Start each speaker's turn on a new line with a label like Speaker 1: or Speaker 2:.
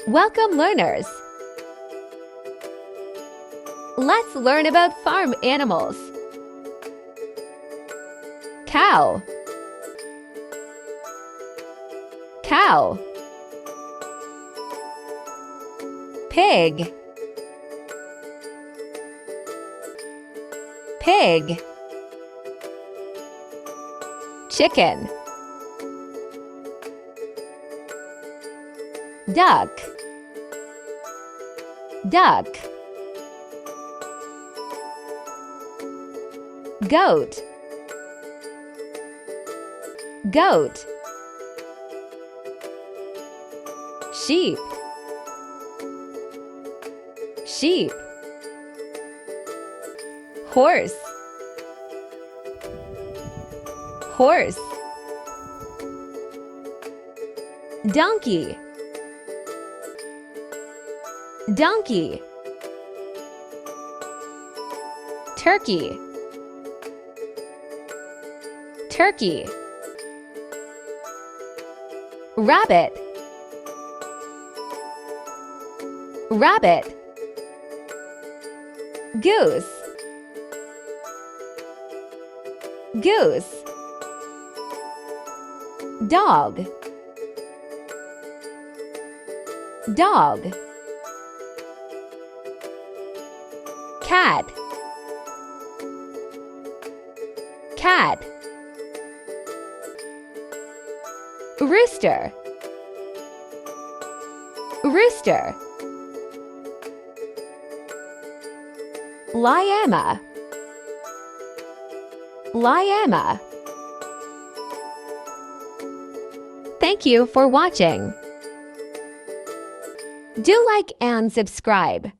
Speaker 1: Welcome, learners! Let's learn about farm animals. Cow. Cow. Pig. Pig. Chicken. Duck. Duck. Goat. Goat. Sheep. Sheep. Horse. Horse. Donkey. Donkey. Turkey. Turkey. Rabbit. Rabbit. Goose. Goose. Dog. Dog. Cat. Cat. Rooster. Rooster. Llama. Llama. Thank you for watching. Do like and subscribe.